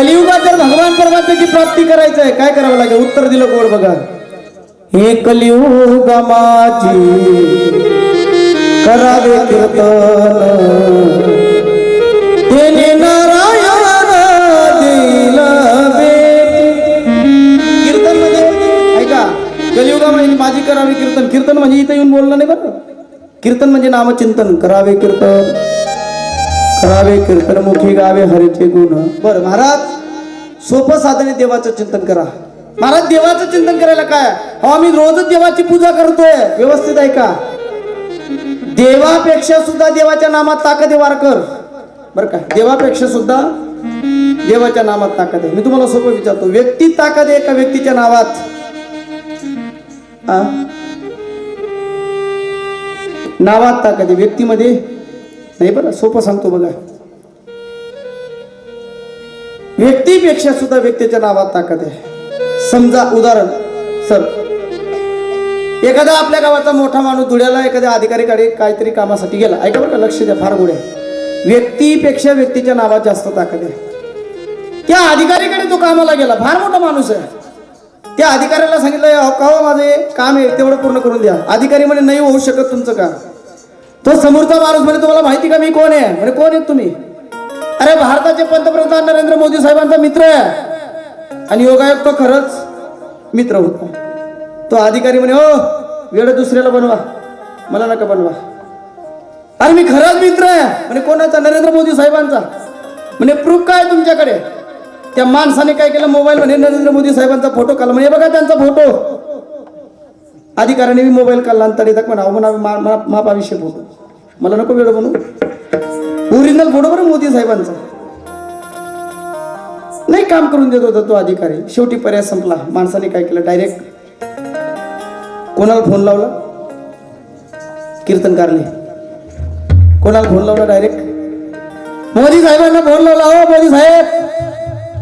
कलियुगात जर भगवान परमात्म्याची प्राप्ती करायचं आहे काय करावं लागेल? उत्तर दिलं कोण बघा. हे कलियुग माझी करावे कीर्तन तेने नारायण दिला कीर्तन म्हणजे ऐका, कलियुगामध्ये माझी करावे कीर्तन. कीर्तन म्हणजे इथं येऊन बोलणं नाही बरं. कीर्तन म्हणजे नामचिंतन. करावे कीर्तन, करावे कीर्तन मुखी गावे हरीचे गुण. बरं महाराज, सोपं साधने देवाचं चिंतन करा. महाराज देवाचं चिंतन करायला काय? हो आम्ही रोजच देवाची पूजा करतोय. व्यवस्थित ऐका, देवापेक्षा सुद्धा देवाच्या नामात ताकद आहे वारकर. बरं का, देवापेक्षा सुद्धा देवाच्या नामात ताकद आहे. मी तुम्हाला सोपं विचारतो, व्यक्तीत ताकद आहे का व्यक्तीच्या नावात? नावात ताकद आहे, व्यक्तीमध्ये नाही. बरं सोपं सांगतो बघा, व्यक्तीपेक्षा सुद्धा व्यक्तीच्या नावात ताकद आहे. समजा उदाहरण, सर एखादा आपल्या गावाचा मोठा माणूस धुळ्याला एखाद्या अधिकारीकडे काहीतरी कामासाठी गेला. ऐका बरं, लक्ष द्या, फार गोड आहे. व्यक्तीपेक्षा व्यक्तीच्या नावात जास्त ताकद आहे. त्या अधिकारीकडे तो कामाला गेला, फार मोठा माणूस आहे. त्या अधिकाऱ्याला सांगितलं का हो माझे काम आहे तेवढं पूर्ण करून द्या. अधिकारी म्हणे नाही होऊ शकत तुमचं काम. तो समोरचा माणूस म्हणे तुम्हाला माहिती का मी कोण आहे? म्हणे कोण आहेत तुम्ही? अरे भारताचे पंतप्रधान नरेंद्र मोदी साहेबांचा मित्र आहे. आणि योगायोग तो खरंच मित्र होता. तो अधिकारी म्हणे हो वेळ दुसऱ्याला बनवा, मला नका बनवा. अरे मी खरंच मित्र आहे. म्हणे कोणाचा? नरेंद्र मोदी साहेबांचा. म्हणे प्रूफ काय तुमच्याकडे? त्या माणसाने काय केलं, मोबाईल म्हणे नरेंद्र मोदी साहेबांचा फोटो काढला. म्हणे बघा त्यांचा फोटो. अधिकाऱ्याने मोबाईल काढला आणि तरी तक म्हणा मापाविषयी फोटो, मला नको वेळ बनवू. ओरिजिनल फोटो बरं मोदी साहेबांचा. नाही काम करून देत होता तो अधिकारी. शेवटी पर्याय संपला. माणसाने काय केलं, डायरेक्ट कोणाला फोन लावला? कीर्तनकारले. कोणाला फोन लावला? डायरेक्ट मोदी साहेबांना फोन लावला. हो मोदी साहेब,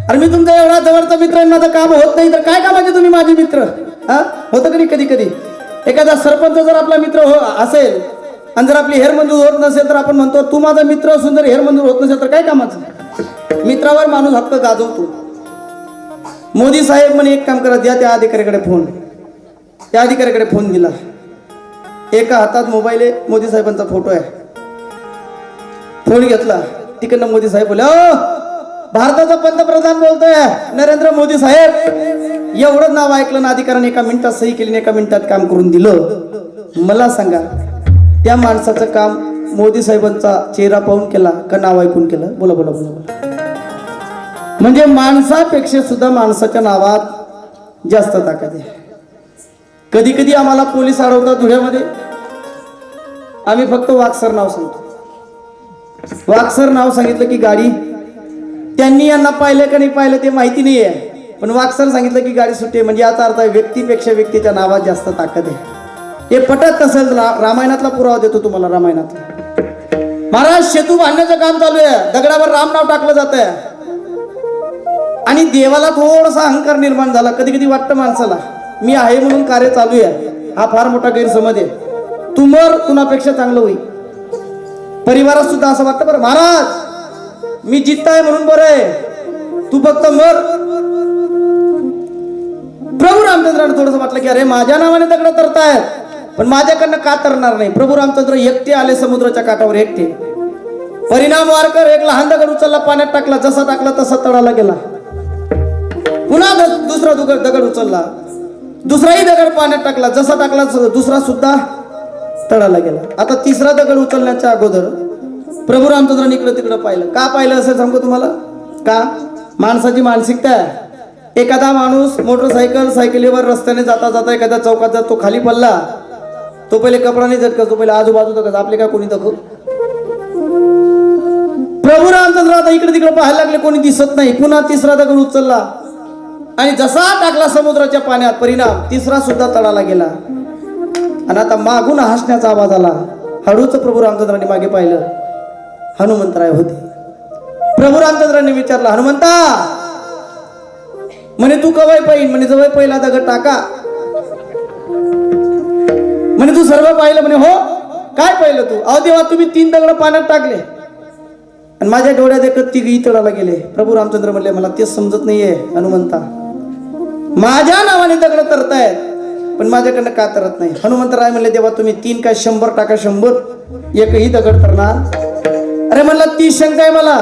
अरे मी तुमचा एवढा जवळचा मित्र आहे, माझं काम होत नाही तर काय कामाचे तुम्ही माझे मित्र? हा होतं कधी कधी कधी एखादा सरपंच जर आपला मित्र असेल आणि जर आपली हेर मंजूर होत नसेल तर आपण म्हणतो तू माझा मित्र असून जर हेर मंजूर होत नसेल तर काय कामाचं? मित्रावर माणूस हक्क गाजवतो. मोदी साहेब म्हणे एक काम करा, द्या त्या अधिकाऱ्याकडे फोन. त्या अधिकाऱ्याकडे फोन दिला. एका हातात मोबाईल आहे, मोदी साहेबांचा फोटो आहे. फोन घेतला, तिकडनं मोदी साहेब बोले ओ भारताचा पंतप्रधान बोलतोय नरेंद्र मोदी साहेब. एवढं नाव ऐकलं ना अधिकाऱ्याने एका मिनिटात सही केली, एका मिनिटात काम करून दिलं. मला सांगा त्या माणसाचं काम मोदी साहेबांचा चेहरा पाहून केला का नाव ऐकून केलं? बोला बोला बोला बोला. म्हणजे माणसापेक्षा सुद्धा माणसाच्या नावात जास्त ताकद आहे. कधी कधी आम्हाला पोलीस अडवतात धुळ्यामध्ये. आम्ही फक्त वाकसर नाव सांगतो. वाकसर नाव सांगितलं की गाडी, त्यांनी यांना पाहिलं का नाही पाहिलं ते माहिती नाही आहे, पण वाकसर सांगितलं की गाडी सुटते. म्हणजे याचा अर्थ आहे व्यक्तीपेक्षा व्यक्तीच्या नावात जास्त ताकद आहे. हे पटत नसेल रामायणातला पुरावा देतो तुम्हाला. रामायणातला महाराज सेतू बांधण्याचं काम चालू आहे, दगडावर राम नाव टाकलं जात आहे आणि देवाला थोडासा अहंकार निर्माण झाला. कधी कधी वाटतं माणसाला मी आहे म्हणून कार्य चालू आहे. हा फार मोठा गैरसमज आहे. तू मर, कुणापेक्षा चांगलं होईल. परिवारात सुद्धा असं वाटतं बरं महाराज मी जिद्द आहे म्हणून बरं आहे, तू फक्त मर. प्रभू रामचंद्राने थोडस वाटलं की अरे माझ्या नावाने दगड तरतायत पण माझ्याकडनं का तरणार नाही. प्रभू रामचंद्र एकटे आले समुद्राच्या काठावर, एकटे. परिणाम वारकर एक लहान दगड उचलला, पाण्यात टाकला, जसा टाकला तसा तळाला गेला. पुन्हा दुसरा दगड उचलला, दुसराही दगड पाण्यात टाकला, जसा टाकला दुसरा सुद्धा तळाला गेला. आता तिसरा दगड उचलण्याच्या अगोदर प्रभू रामचंद्रांनी इकडं तिकडं पाहिलं. का पाहिलं असं सांगतो तुम्हाला? का? माणसाची मानसिकता आहे. एखादा माणूस मोटरसायकल सायकलीवर रस्त्याने जाता जाता एखाद्या चौकात जातो, खाली पडला, तो पहिले कपडाने झटकतो, पहिले आजूबाजू दखत, आपले काय कोणी दखत. प्रभू रामचंद्र आता इकडे तिकडे पाहायला लागले, कोणी दिसत नाही. पुन्हा तिसरा दगड उचलला आणि जसा टाकला समुद्राच्या पाण्यात, परिणाम तिसरा सुद्धा तळाला गेला. आणि आता मागून हसण्याचा आवाज आला. हळूच प्रभू रामचंद्रांनी मागे पाहिलं, हनुमंतराय होते. प्रभू रामचंद्रांनी विचारलं, हनुमंता म्हणे तू कवाय पाहिन? म्हणे जवळ पहिला दगड टाका. म्हणे तू सर्व पाहिलं? म्हणे हो. काय पाहिलं तू? अहो देवा तुम्ही 3 दगड पाण्यात टाकले. आणि माझ्या डोळ्यात एकच तिघी तळाला गेले. प्रभू रामचंद्र म्हणले मला तेच समजत नाहीये हनुमंता, माझ्या नावाने दगड तरतायत पण माझ्याकडनं का तरत नाही. हनुमंतराय म्हणले देवा तुम्ही 3 काय 100 टाका, 100 एकही दगड तरणार. अरे म्हणला 30 शंका आहे मला,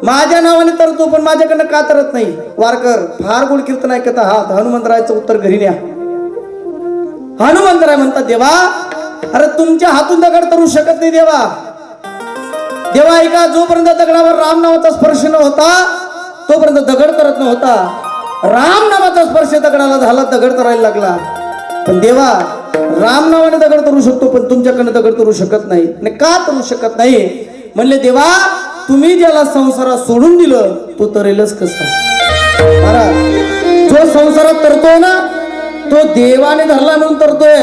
माझ्या नावाने तरतो पण माझ्याकडनं का तरत नाही. वारकर फार गोड कीर्तन ऐकत आहात, हनुमंतरायचं उत्तर घरी न्या. हनुमंतराय म्हणतात देवा अरे तुमच्या हातून दगड तरू शकत नाही देवा. देवा ऐका, जोपर्यंत दगडावर राम नावाचा स्पर्श न होता तोपर्यंत दगड तरत नव्हता. राम नावाचा स्पर्श दगडाला झाला, दगड तरायला लागला. पण देवा राम नावाने दगड तरू शकतो पण तुमच्याकडनं दगड तरू शकत नाही. आणि का तरू शकत नाही म्हणले देवा तुम्ही ज्याला संसारात सोडून दिलं तो तरेलच कसा. महाराज जो संसारात तरतोय ना तो देवाने धरला म्हणून तरतोय.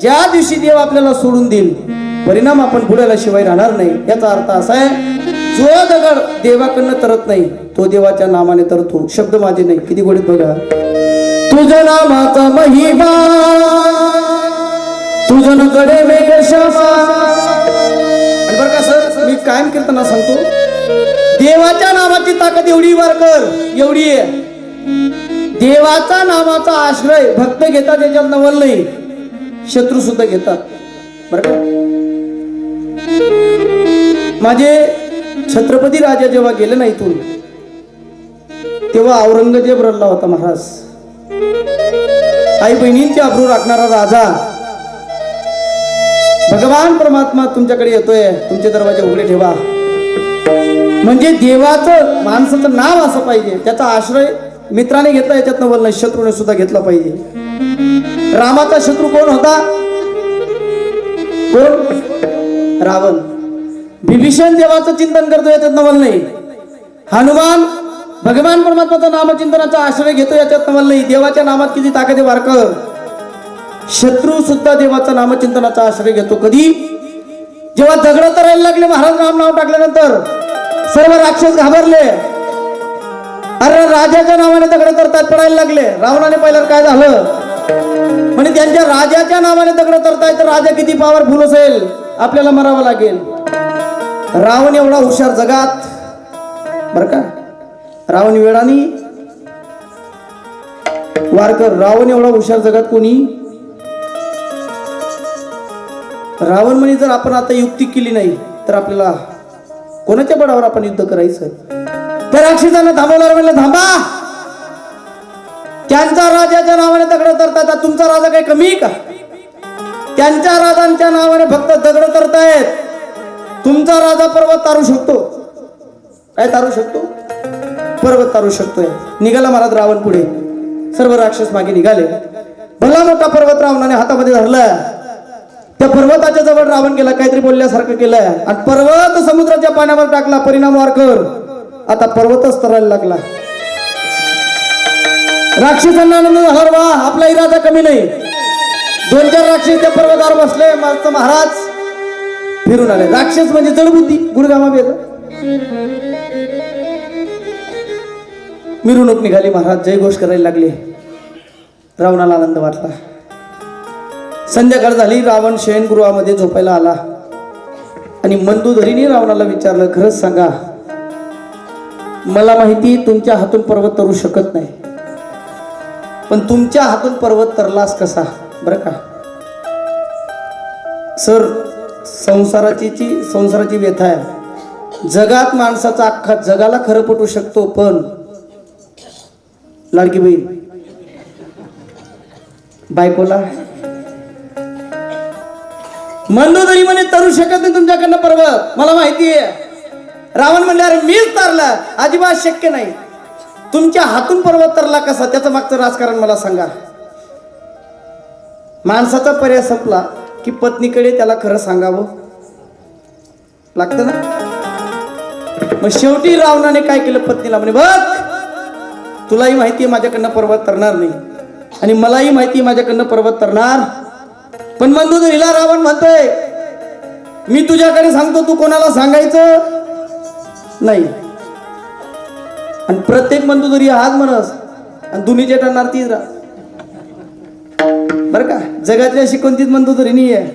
ज्या दिवशी देव आपल्याला सोडून देईल परिणाम आपण बुडायला शिवाय राहणार नाही. याचा अर्थ असा आहे जो दगड देवाकडनं तरत नाही तो देवाच्या नामाने तरतो. शब्द माझे नाही, किती गोडीत बघा. तुझ्या नामाचा महिमा तुझं कडे मेघ शमा. आणि बरं का सर मी कायम कीर्तना सांगतो देवाच्या नामाची ताकद एवढी वारकर एवढी आहे. देवाचा नामाचा आश्रय भक्त घेतात त्याच्यात नवल नाही, शत्रू सुद्धा घेतात. बरं का माझे छत्रपती राजा जेव्हा गेले ना इथून तेव्हा औरंगजेब रडला होता. महाराज आई बहिणींची अब्रू राखणारा राजा भगवान परमात्मा तुमच्याकडे येतोय, तुमचे दरवाजे उघडे ठेवा. म्हणजे देवाचं माणसाचं नाव असं पाहिजे, त्याचा आश्रय मित्राने घेतला याच्यात नवल नाही, शत्रूने सुद्धा घेतला पाहिजे. रामाचा शत्रू कोण होता? कोण? रावण. विभीषण देवाचं चिंतन करतो याच्यात नवल नाही. हनुमान भगवान परमात्माचं नामचिंतनाचा आश्रय घेतो याच्यात नवल नाही. देवाच्या नामात किती ताकद आहे वारकर. शत्रू सुद्धा देवाचा नामचिंतनाचा आश्रय घेतो. कधी? जेव्हा दगड तरायला लागले महाराज राम नाव टाकल्यानंतर सर्व राक्षस घाबरले. अरे राजाच्या नावाने दगड तरतात पडायला लागले. रावणाने पहिल्यावर काय झालं म्हणजे त्यांच्या राजाच्या नावाने दगड तरतायत तर राजा किती पॉवरफुल असेल, आपल्याला मरावं लागेल. रावण एवढा हुशार जगात बर का. रावण वेळानी वारकर रावण एवढा हुशार जगात कोणी. रावण म्हणे जर आपण आता युक्ती केली नाही तर आपल्याला कोणाच्या बळावर आपण युद्ध करायचं. त्या राक्षसांना थांबवणार म्हणलं थांबा, त्यांचा राजाच्या नावाने दगड तरतात, तुमचा राजा काही कमी का? त्यांच्या राजांच्या नावाने फक्त दगड तरतायत, तुमचा राजा पर्वत तारू शकतो. काय तारू शकतो? पर्वत तारू शकतोय. निघाला महाराज रावण पुढे, सर्व राक्षस मागे निघाले. भला मोठा पर्वत रावणाने हातामध्ये धरला. त्या पर्वताच्या जवळ रावण गेला, काहीतरी बोलल्यासारखं केलंय आणि पर्वत समुद्राच्या पाण्यावर टाकला. परिणाम वारकर आता पर्वतच तरायला लागला. राक्षसांना आनंद झाला, वा आपला इरादा कमी नाही. 2-4 राक्षस त्या पर्वतावर बसले. मस्त महाराज फिरून आले. राक्षस म्हणजे जडबुद्धी, गुरुगामा वेद. मिरवणूक निघाली. महाराज जयघोष करायला लागले. रावणाला आनंद वाटला. संध्याकाळ झाली. रावण शयनगृहामध्ये झोपायला आला आणि मंदोदरीने रावणाला विचारलं, खरंच सांगा मला माहिती तुमच्या हातून पर्वत तरू शकत नाही, पण तुमच्या हातून पर्वत तरलास कसा? बरं का सर, संसाराची व्यथा आहे. जगात माणसाचा अख्खा जगाला खरं पटू शकतो, पण लाडकी बहीण बायकोला मंदोदरी म्हणे तरू शकत नाही तुमच्याकडनं पर्वत, मला माहिती आहे. रावण म्हणले अरे मीच तरला, अजिबात शक्य नाही. तुमच्या हातून पर्वत तरला कसा? त्याचं मागचं राजकारण मला सांगा. माणसाचा पर्याय संपला की पत्नीकडे त्याला खरं सांगावं लागतं ना. मग शेवटी रावणाने काय केलं, पत्नीला म्हणे बघ तुलाही माहिती आहे माझ्याकडनं पर्वत तरणार नाही आणि मलाही माहिती आहे माझ्याकडनं पर्वत तरणार, पण मंदोदरीला रावण म्हणतोय मी तुझ्याकडे सांगतो, तू कोणाला सांगायचं नाही. आणि प्रत्येक मंदोदरी हाच म्हणस आणि दुनीचे टरणार तीच राह. बरं का, जगातली अशी कोणतीच मंदोदरी नाही आहे.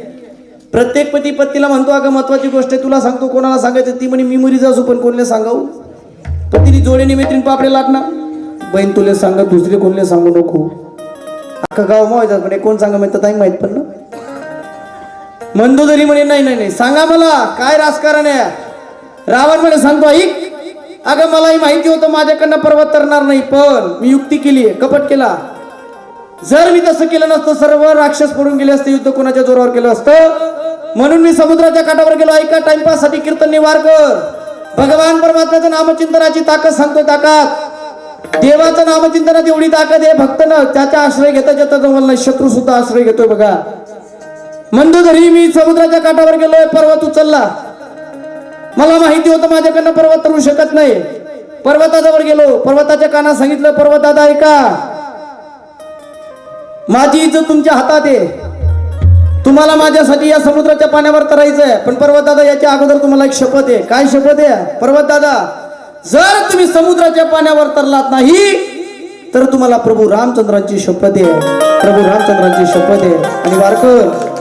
प्रत्येक पती पत्नीला म्हणतो अगं महत्वाची गोष्ट आहे तुला सांगतो, कोणाला सांगायचं? ती म्हणे मेमोरीज असू पण कोणले सांगावं. पतीने जोडीने मैत्रीण पापडे लाटणार, बहीण तुले सांगा दुसरे कोणले सांगू नको. अख्खा गाव मावायचा पण कोण सांगा माहित नाही माहित पण ना. मंदोदरी म्हणे नाही नाही नाही सांगा मला काय राजकारण आहे. रावण म्हणे सांगतो ऐक, अगं मलाही माहिती होतं माझ्याकडनं पर्वत तरणार नाही, पण मी युक्ती केली, कपट केला. जर मी तसं केलं नसतं सर्व राक्षस पडून गेले असते, युद्ध कोणाच्या जोरावर केलं असतं. म्हणून मी समुद्राच्या काठावर गेलो. ऐका टाइमपास साठी कीर्तन निवार कर. भगवान परमात्म्याचं नामचिंतनाची ताकद सांगतो. ताकद देवाचं नामचिंतनात एवढी ताकद आहे, भक्त न त्याचा आश्रय घेता घेता जवळ नाही शत्रू सुद्धा आश्रय घेतोय. बघा मंदोदरी, मी समुद्राच्या काठावर गेलोय, पर्वत उचलला. मला माहिती होतं माझ्याकडनं पर्वत तरू शकत नाही. पर्वताजवळ गेलो, पर्वताच्या कानात सांगितलं, पर्वत दादा ऐका, माझी इज्जत तुमच्या हातात आहे. तुम्हाला माझ्यासाठी या समुद्राच्या पाण्यावर तरायचंय. पण पर्वत दादा याच्या अगोदर तुम्हाला एक शपथ आहे. काय शपथ आहे? पर्वत दादा, जर तुम्ही समुद्राच्या पाण्यावर तरलात नाही तर तुम्हाला प्रभू रामचंद्रांची शपथ आहे, प्रभू रामचंद्रांची शपथ आहे. आणि वारकर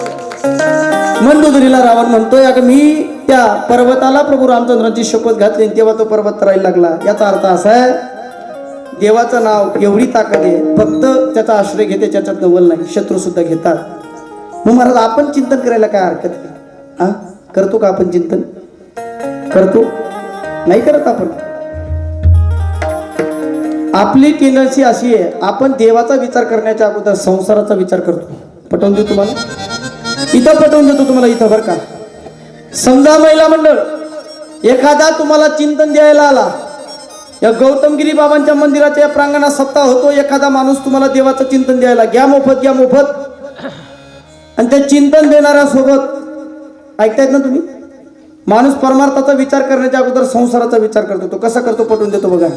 मंदोदरीला रावण म्हणतोय अगं मी त्या पर्वताला प्रभू रामचंद्रांची शपथ घातली तेव्हा तो पर्वत तरायला लागला. याचा अर्थ असा आहे देवाचं नाव एवढी ताकद आहे, फक्त त्याचा आश्रय घेते त्याच्यात नवल नाही, शत्रू सुद्धा घेतात. मग महाराज आपण चिंतन करायला काय हरकत आहे? हा करतो का आपण चिंतन? करतो नाही करत आपण. आपली टेंडन्सी अशी आहे आपण देवाचा विचार करण्याच्या अगोदर संसाराचा विचार करतो. पटवून देतो तुम्हाला, इथं पटवून देतो तुम्हाला इथं बरं का. समजा महिला मंडळ एखादा तुम्हाला चिंतन द्यायला आला, या गौतमगिरी बाबांच्या मंदिराच्या प्रांगणात सप्ताह होतो, एखादा माणूस तुम्हाला देवाचं चिंतन द्यायला, घ्या मोफत घ्या मोफत. आणि त्या चिंतन देणाऱ्या सोबत ऐकतायत ना तुम्ही, माणूस परमार्थाचा विचार करण्याच्या अगोदर संसाराचा विचार करतो. तो कसा करतो पटवून देतो बघा.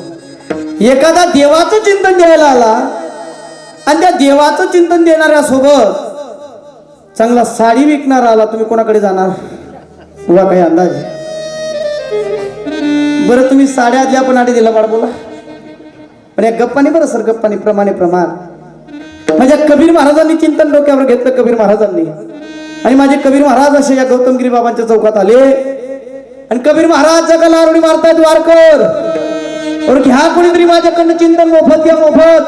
एखादा देवाचं चिंतन द्यायला आला आणि त्या देवाचं चिंतन देणाऱ्या सोबत चांगला साडी विकणारा आला, तुम्ही कोणाकडे जाणार? उभा काही अंदाज? बरं तुम्ही साड्या आदल्या पण आधी दिला बाळ बोला. पण या गप्पाने बरं सर, गप्पाने प्रमाणे प्रमाण. माझ्या कबीर महाराजांनी चिंतन डोक्यावर घेतलं, कबीर महाराजांनी. आणि माझे कबीर महाराज असे या गौतमगिरी बाबांच्या चौकात आले आणि कबीर महाराज जगाला आरोडी मारतायत वारकर, और घ्या कोणीतरी माझ्याकडनं चिंतन मोफत घ्या मोफत.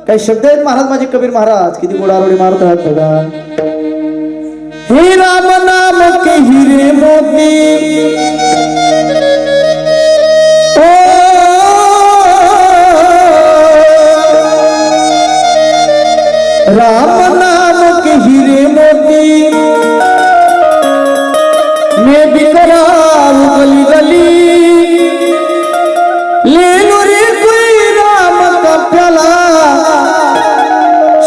काही शब्द आहेत महाराज माझे कबीर महाराज, किती गोड आरोडी मारतात बघा. हे राम नाम के हिरे मोती, राम नाम के हीरे मोती मैं बिखराऊं गली गली, ले लो रे कोई राम का प्याला,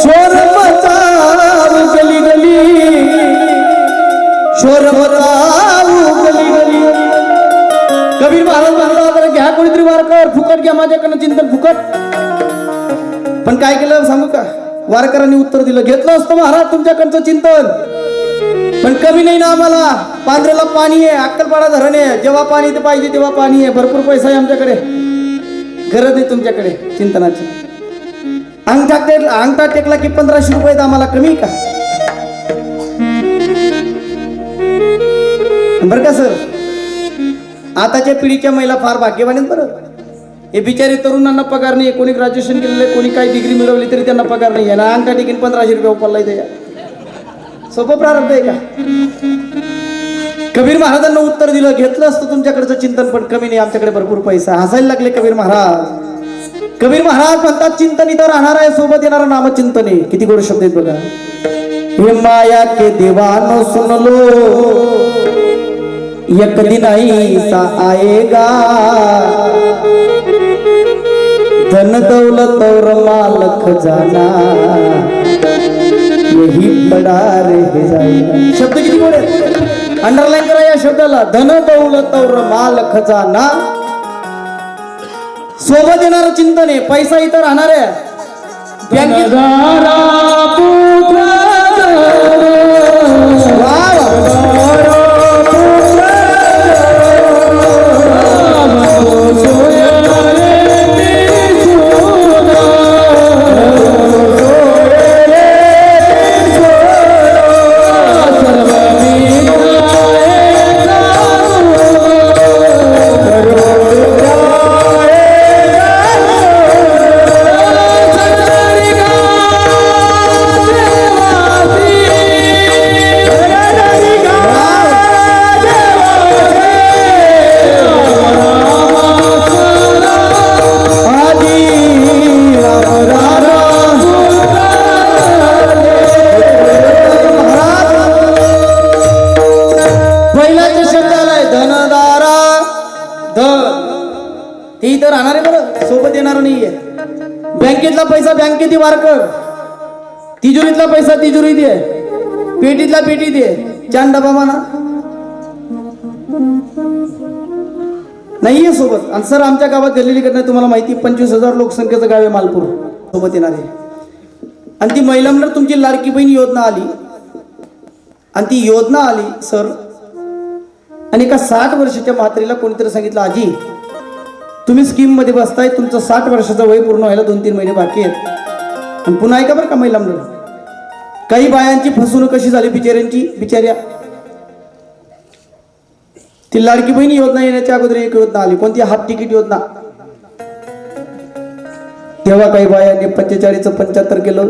शोर मचाऊं गली गली, शोर मचाऊं गली गली. कबीर महाराज म्हणला घ्या कोणीतरी वारकर, फुकट घ्या माझ्याकडनं चिंतन फुकट. पण काय केलं सांगू का? वारकरांनी उत्तर दिलं, घेतलं असतं महाराज तुमच्याकडचं चिंतन, पण कमी नाही ना आम्हाला. पांढऱ्याला पाणी आहे, अक्कलपाडा धरण आहे, जेव्हा पाणी ते पाहिजे तेव्हा पाणी आहे, भरपूर पैसा आहे आमच्याकडे, गरज आहे तुमच्याकडे चिंतनाची. अंगठा टेकला की 1500 रुपये आम्हाला कमी का? बरं का सर, आताच्या पिढीच्या महिला फार भाग्यवान आहेत बरं. हे बिचारी तरुणांना पगार नाही, कोणी ग्रॅज्युएशन केलेलं, कोणी काही डिग्री मिळवली तरी त्यांना पगार नाही आहे ना. अंगठा टेकीन 1500 रुपये उपलला इथे. सोपं प्रारंभ आहे का? कबीर महाराजांना उत्तर दिलं, घेतलं असतं तुमच्याकडचं चिंतन पण कमी नाही, आमच्याकडे भरपूर पैसा. हसायला लागले कबीर महाराज. कबीर महाराज म्हणतात चिंतन इथं राहणार आहे, सोबत येणारं नामचिंतन आहे. किती गोड शब्द आहेत बघा. हे माया के दीवानो सुन लो, एक दिन ऐसा आएगा, धन दौलत और माल खजाना यही बड़ा रह जाएगा. शब्द किती गोड आहेत, अंडरलाईन करा या शब्दाला. धन दौलत और माल खजाना, सोबत येणारं चिंतन आहे. पैसा इथं राहणार आहे, बँकेत रे बरं, सोबत येणार नाहीये. बँकेतला पैसा बँकेत वार कर, तिजोरीतला पैसा तिजोरी दे, पेटीतला पेटी दे, चार डबा म्हणा नाहीये सोबत. आणि सर आमच्या गावात गल्ली करणार तुम्हाला माहिती 25,000 लोकसंख्येचं गाव आहे मालपूर. सोबत येणार आहे. आणि ती महिला मंडळ तुमची लाडकी बहीण योजना आली, आणि ती योजना आली सर, आणि एका 60 वर्षाच्या म्हातारीला कोणीतरी सांगितलं आजी तुम्ही स्कीम मध्ये बसताय, तुमचं 60 वर्षाचं वय पूर्ण व्हायला 2-3 महिने बाकी आहेत. आणि पुन्हा ऐका बरं का महिला मंडळ, काही बायांची फसवणूक कशी झाली बिचाऱ्या. ती लाडकी बहीण योजना येण्याच्या अगोदर एक योजना आली, कोणती, हाफ तिकीट योजना. तेव्हा काही बायांनी 45चं 75 केलं,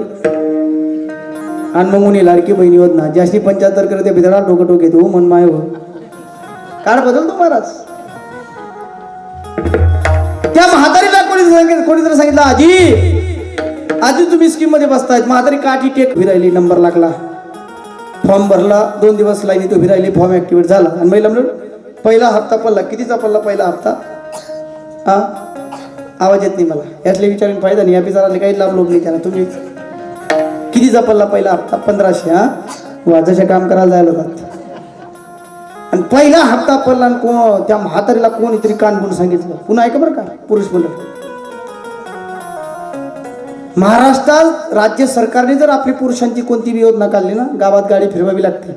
आणि मग उन्ही लाडकी बहीण योजना जास्ती 75 करते भितडा डोकं टोक येतो मन माय हो. काळ बदलतो महाराज. त्या म्हातारीला कोणीतरी सांगितलं आजी तुम्ही स्कीम मध्ये बसतायत. म्हातारी काठी टेक उभी राहिली, नंबर लागला, फॉर्म भरला, 2 दिवस लाईनीत उभी राहिली, फॉर्म ऍक्टिव्हेट झाला. आणि महिला म्हणून पहिला हप्ता पडला. कितीचा पडला पहिला हप्ता? हा आवाज येत नाही मला, यातले विचारून फायदा नाही, या बिचाराने काही लाभ लोक नाही त्याला. तुम्ही कितीचा पडला पहिला हप्ता? 1500. हा वाजाचे काम करायला जायला होतात. आणि पहिला हप्ता पडला, आणि त्या म्हातारीला कोणीतरी कानगुण सांगितलं. पुन्हा ऐका बरं का पुरुष बोलत, महाराष्ट्रात राज्य सरकारने जर आपली पुरुषांची कोणती योजना काढली ना, गावात गाडी फिरवावी लागते.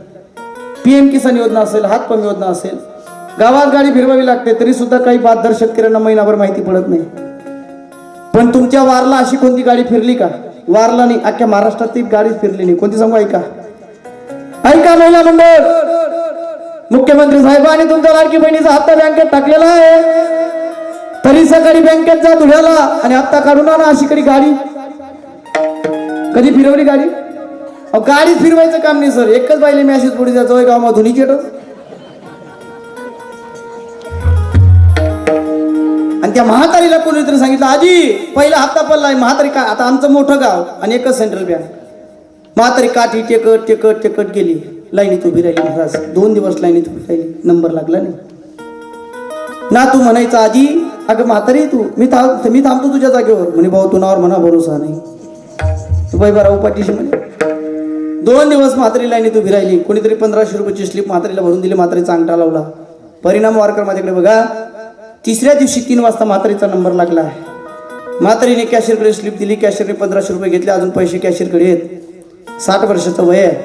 PM किसान योजना असेल, हातपंप योजना असेल, गावात गाडी फिरवावी लागते. तरी सुद्धा काही बाददार शेतकऱ्यांना महिनाभर माहिती पडत नाही. पण तुमच्या वारला अशी कोणती गाडी फिरली का? वारला नाही, अख्ख्या महाराष्ट्रात ती गाडी फिरली नाही. कोणती सांगू? ऐका महिला मंडळ, मुख्यमंत्री साहेबांनी तुमच्या लाडकी बहिणीचा हप्ता बँकेत टाकलेला आहे, तरी सकाळी बँकेत जा धुळ्याला आणि हप्ता काढून आणा. अशी कधी गाडी कधी फिरवली गाडी? गाडी फिरवायचं काम नाही सर. एकच बाईले मॅसेज पुढे जायचं गाव मा धुनी चेट, आणि त्या म्हातारीला कोणीतरी सांगितलं आजी पहिला हप्ता पडलाय. म्हातारी का, आता आमचं मोठं गाव आणि एकच सेंट्रल बँक. म्हातारी काठी टेकट गेली, लाईनीत उभी राहिली. महाराज 2 दिवस लाईनीत उभी राहिली, नंबर लागला नाही. ना तू म्हणायचं आजी अगं म्हातारी तू मी थांबतो तुझ्या जागेवर. म्हणे भाऊ तुनावर म्हणा भरोसा नाही, तू बाई बरा उपाटीशी म्हणे. 2 दिवस म्हातारी लाईनीत उभी राहिली. कोणीतरी 1500 रुपयाची स्लिप म्हातारीला भरून दिली. म्हातारीचा अंगठा लावला. परिणाम वारकर माझ्याकडे बघा. 3ऱ्या दिवशी 3 वाजता म्हातारीचा नंबर लागला. म्हातारीने कॅशियरकडे स्लिप दिली. कॅशियरने 1500 रुपये घेतले. अजून पैसे कॅशियरकडे आहेत. 60 वर्षाचं वय आहे,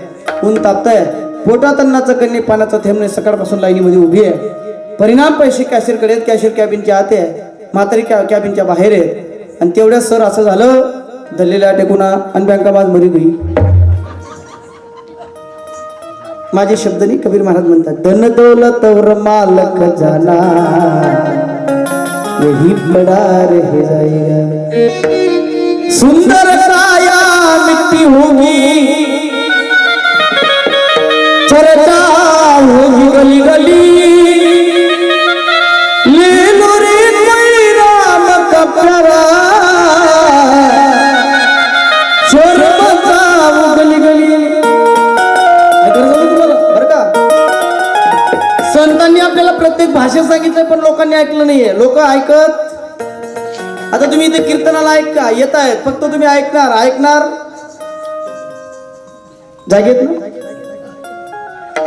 ऊन तापतंय, पोटात अन्नाचं कण्णे पाण्याचा थेंब नाही, सकाळपासून लाईनीमध्ये उभी आहे. परिणाम पैसे कॅशियरकडे आहेत. कॅशियर कॅबिनच्या आत आहे, म्हातारी कॅबिनच्या बाहेर आहे. आणि तेवढ्यात सर असं झालं, धरलेल्या टेकुना आणि बँका माझ मरी गई. माझे शब्द नाही, कबीर महाराज म्हणतात धन दौलत और मालक जाना यही बड़ा रह जाएगा. सुंदर काया मिट्टी होगी, चर्चा होगी गली गली, ले लो रे कोई राम का प्यारा, चोर बचाओ गली गली. बरं का, संतांनी आपल्याला प्रत्येक भाषेत सांगितलंय, पण लोकांनी ऐकलं नाहीये. लोक ऐकत, आता तुम्ही इथे कीर्तनाला ऐका येत आहेत, फक्त तुम्ही ऐकणार जागेत ना.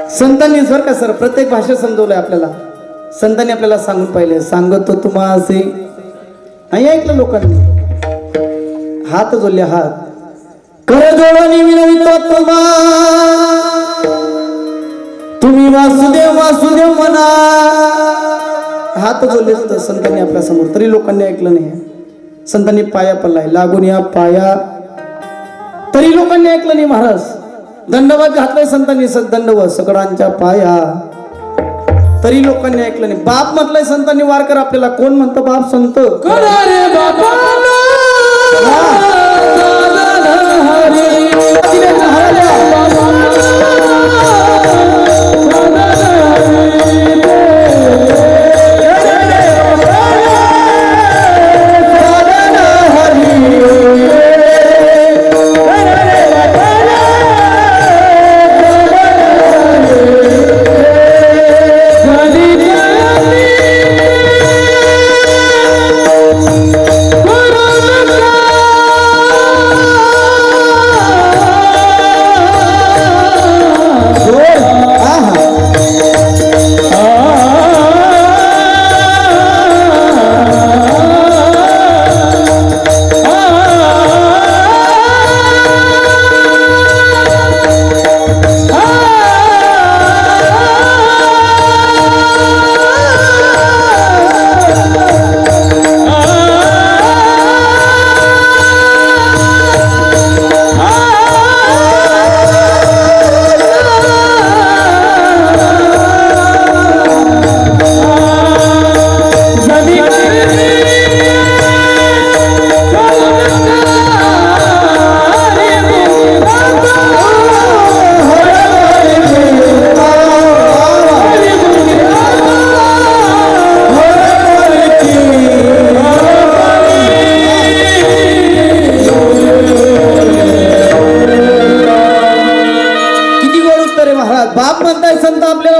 संतांनी सर का सर प्रत्येक भाषेत समजवलंय आपल्याला. संतांनी आपल्याला सांगून पाहिले, सांगतो तुम्हा असे नाही ऐकलं लोकांनी. हात जोडले, हात कर जोडणी विनवितो तुम्हा, तुम्ही वासुदेव वासुदेव म्हणा. हात जोडले होते संतांनी आपल्या समोर, तरी लोकांनी ऐकलं नाही. संतांनी पाया पडलाय, लागून या पाया, तरी लोकांनी ऐकलं नाही. महाराज दंडवत घातलाय संतांनी, दंडवत सकडांच्या पाया, तरी लोकांनी ऐकलं नाही. बाप म्हटलंय संतांनी वारकर आपल्याला. कोण म्हणतं बाप? संत.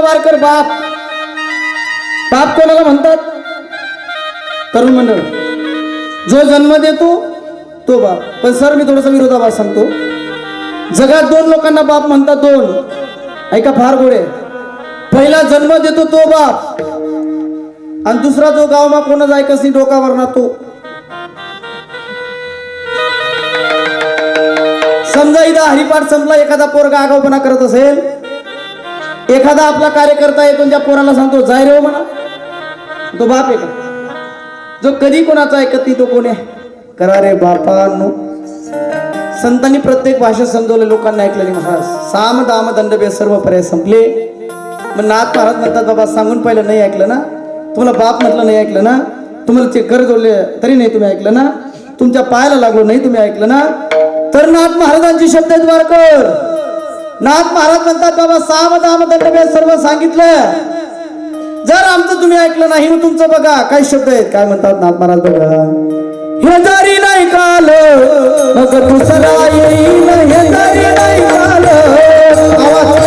वारकर बाप. बाप कोणाला म्हणतात? तरुण मंडळ, जो जन्म देतो तो बाप. पण सर मी थोडासा विरोधाभास सांगतो. जगात दोन लोकांना बाप म्हणतात, दोन. ऐका, फार गोडे. पहिला जन्म देतो तो बाप, आणि दुसरा जो गावमा कोणाचा ऐकस नाही डोकावर ना तो. समजा इथं हरिपाठ संपला, एखादा पोरगा आगाऊपणा करत असेल, एखादा आपला कार्यकर्ता येतो त्या पोराला सांगतो जाय रे हो म्हणा, तो बाप आहे का? जो कधी कोणाचा ऐकत नाही तो कोण आहे? करा रे बापांनो. संतांनी प्रत्येक भाषेत समजवले, लोकांना ऐकलं महाराज. साम दाम दंडभेद सर्व पर्याय संपले. मग नाथ महाराज म्हणतात, बाबा सांगून पहिलं नाही ऐकलं ना, तुम्हाला बाप म्हटलं नाही ऐकलं ना, तुम्हाला ते कर जोडले तरी नाही तुम्ही ऐकलं ना, तुमच्या पायाला लागलो नाही तुम्ही ऐकलं ना. तर नाथ महाराजांची शब्द आहेत वारकर. नाथ महाराज म्हणतात, बाबा साम दाम दंडभेद सर्व सांगितलं, जर आमचं तुम्ही ऐकलं नाही मग तुमचं बघा. काय शब्द आहेत, काय म्हणतात नाथ महाराज बघा. हे जरी नाही काल मग दुसरा येईल, हे जरी नाही काल आवाज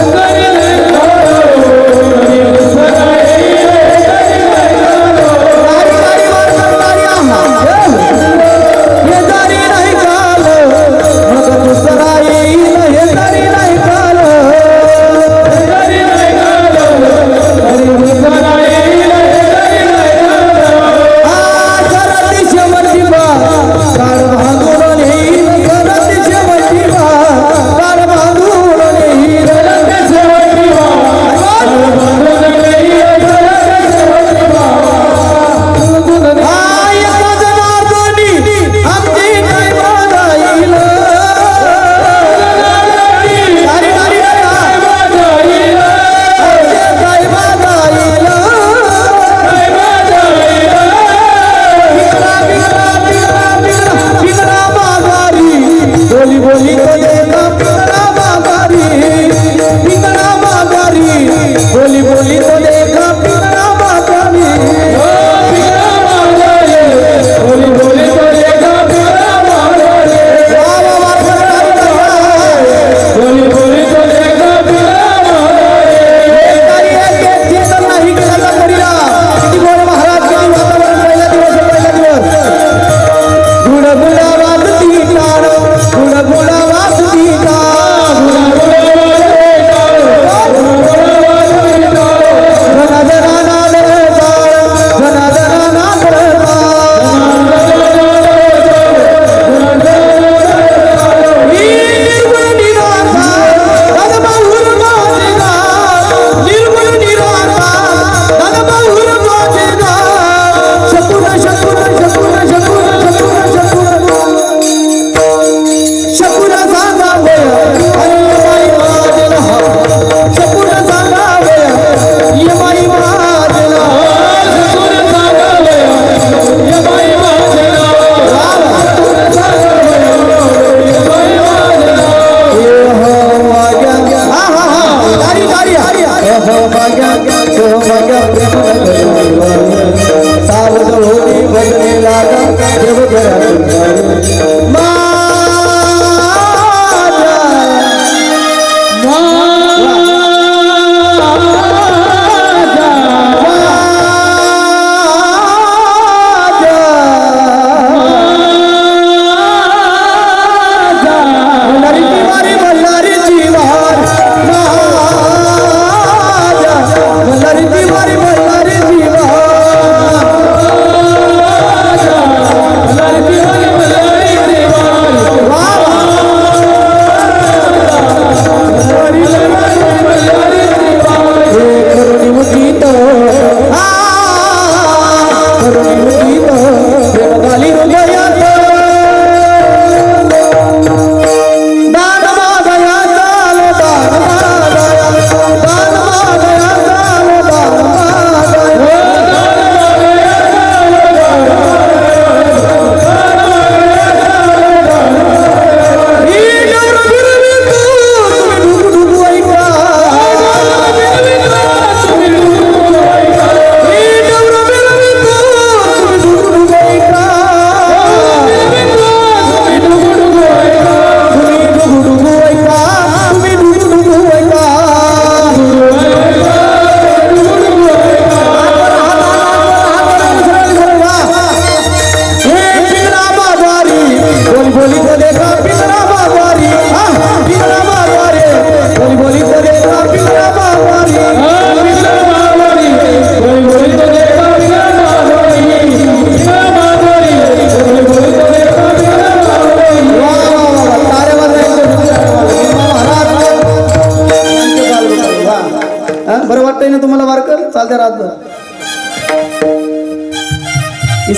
Bye.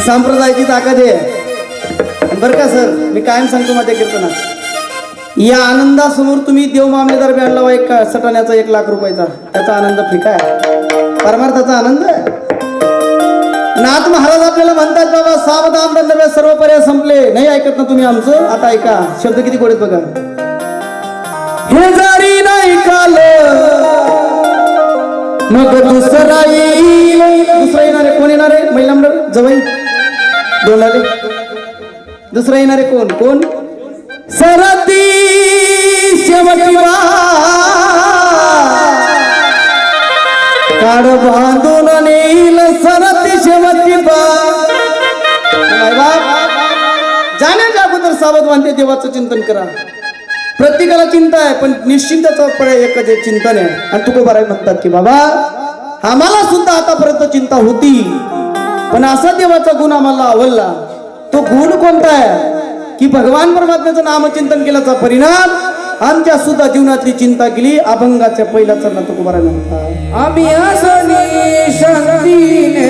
संप्रदायाची ताकद आहे बरं का सर. मी कायम सांगतो माझ्या कीर्तनात, या आनंदासमोर तुम्ही देव मामलेदार बँड लावा एक सटाण्याचा 1 लाख रुपयाचा, त्याचा आनंद फिका आहे, परमार्थाचा आनंद आहे. नाथ महाराज आपल्याला म्हणतात बाबा सावधान दंडवे सर्व पर्याय संपले. नाही ऐकत ना तुम्ही आमचं? आता ऐका, शब्द किती गोड आहेत बघा. हे जरी नाही काल मग दुसरा येईल. दुसरा येणारे कोण येणारे? महिला मंडळ जवळ दोन आले. दुसरा येणारे कोण कोण? सरती शेवटी काड बांधून नेईल सरती शेवटी जाण्याच्या अगोदर सावधवान देवाचं चिंतन करा. प्रत्येकाला चिंता आहे पण निश्चिंताचा पर्याय एकच आहे, चिंतन आहे. आणि तुकोबाराय म्हणतात की बाबा आम्हाला सुद्धा आतापर्यंत चिंता होती पण असा देवाचा गुण आम्हाला आवडला. तो गुण कोणता आहे की भगवान परमात्म्याचं नामचिंतन केल्याचा परिणाम आमच्या सुद्धा जीवनातली चिंता केली. अभंगाच्या पहिला चरण तुकोबाराय म्हणतात, आम्ही असनी शांतीने